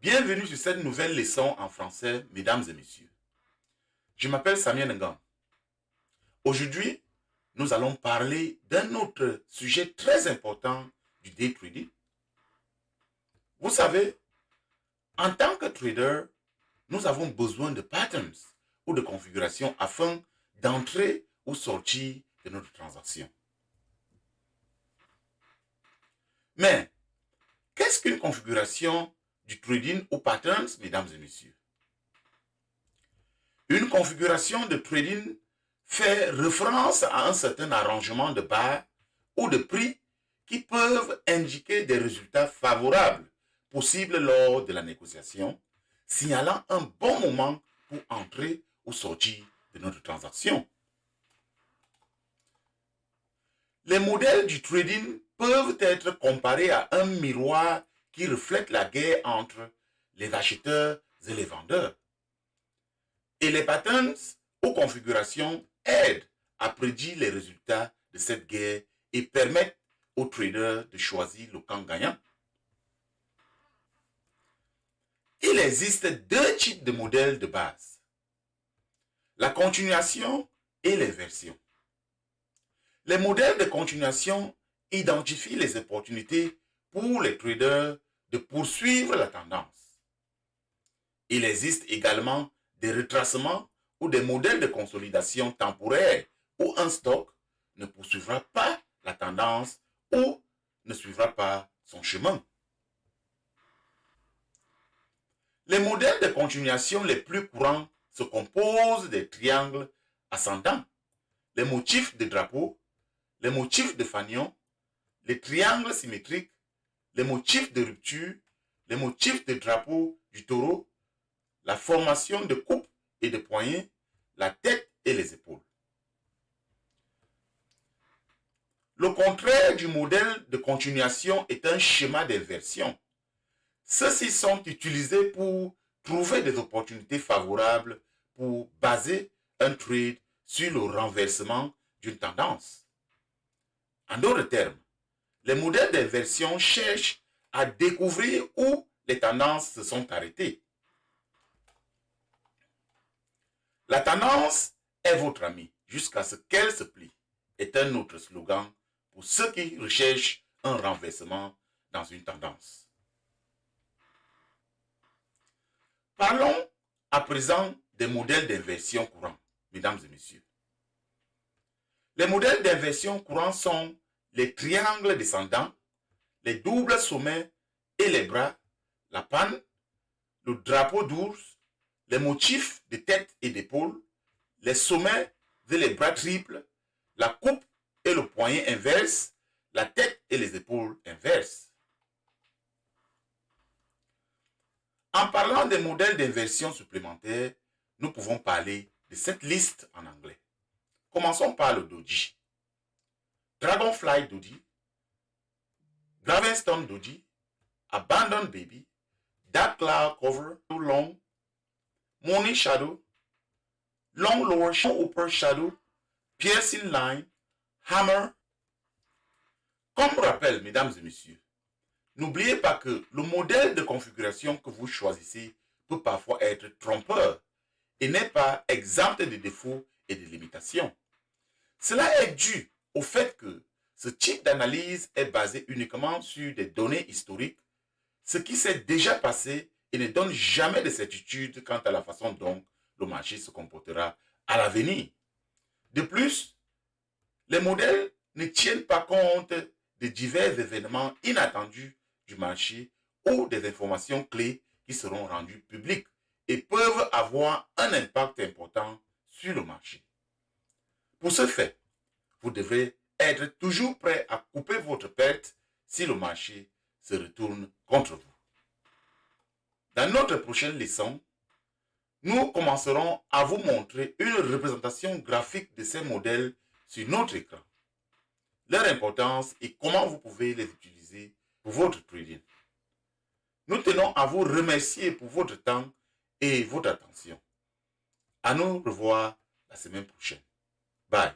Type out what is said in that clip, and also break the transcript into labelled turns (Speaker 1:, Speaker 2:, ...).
Speaker 1: Bienvenue sur cette nouvelle leçon en français, mesdames et messieurs. Je m'appelle Samuel Ngam. Aujourd'hui, nous allons parler d'un autre sujet très important du day trading. Vous savez, en tant que trader, nous avons besoin de patterns ou de configurations afin d'entrer ou sortir de notre transaction. Mais, qu'est-ce qu'une configuration du trading ou patterns, mesdames et messieurs? Une configuration de trading fait référence à un certain arrangement de barres ou de prix qui peuvent indiquer des résultats favorables possibles lors de la négociation, signalant un bon moment pour entrer ou sortir de notre transaction. Les modèles du trading peuvent être comparés à un miroir qui reflète la guerre entre les acheteurs et les vendeurs. Et les patterns ou configurations aident à prédire les résultats de cette guerre et permettent aux traders de choisir le camp gagnant. Il existe deux types de modèles de base: la continuation et l'inversion. Les modèles de continuation identifient les opportunités pour les traders de poursuivre la tendance. Il existe également des retracements ou des modèles de consolidation temporaire où un stock ne poursuivra pas la tendance ou ne suivra pas son chemin. Les modèles de continuation les plus courants se composent des triangles ascendants, les motifs de drapeau, les motifs de fanion, les triangles symétriques, les motifs de rupture, les motifs de drapeau du taureau, la formation de coupe et de poignet, la tête et les épaules. Le contraire du modèle de continuation est un schéma d'inversion. Ceux-ci sont utilisés pour trouver des opportunités favorables pour baser un trade sur le renversement d'une tendance. En d'autres termes, les modèles d'inversion cherchent à découvrir où les tendances se sont arrêtées. La tendance est votre amie jusqu'à ce qu'elle se plie est un autre slogan pour ceux qui recherchent un renversement dans une tendance. Parlons à présent des modèles d'inversion courants, mesdames et messieurs. Les modèles d'inversion courants sont les triangles descendants, les doubles sommets et les bras, la panne, le drapeau d'ours, les motifs de tête et d'épaule, les sommets et les bras triples, la coupe et le poignet inverse, la tête et les épaules inverses. En parlant des modèles d'inversion supplémentaires, nous pouvons parler de cette liste en anglais. Commençons par le doji. Dragonfly doji, Gravenstone doji, Abandon baby, Dark cloud cover, too long, Morning shadow, long lower upper shadow, piercing line, hammer. Comme rappel, mesdames et messieurs, n'oubliez pas que le modèle de configuration que vous choisissez peut parfois être trompeur et n'est pas exempt de défauts et de limitations. Cela est dû au fait que ce type d'analyse est basé uniquement sur des données historiques, ce qui s'est déjà passé et ne donne jamais de certitude quant à la façon dont le marché se comportera à l'avenir. De plus, les modèles ne tiennent pas compte de divers événements inattendus du marché ou des informations clés qui seront rendues publiques et peuvent avoir un impact important sur le marché. Pour ce faire, vous devrez être toujours prêt à couper votre perte si le marché se retourne contre vous. Dans notre prochaine leçon, nous commencerons à vous montrer une représentation graphique de ces modèles sur notre écran, leur importance et comment vous pouvez les utiliser pour votre trading. Nous tenons à vous remercier pour votre temps et votre attention. À nous revoir la semaine prochaine. Bye.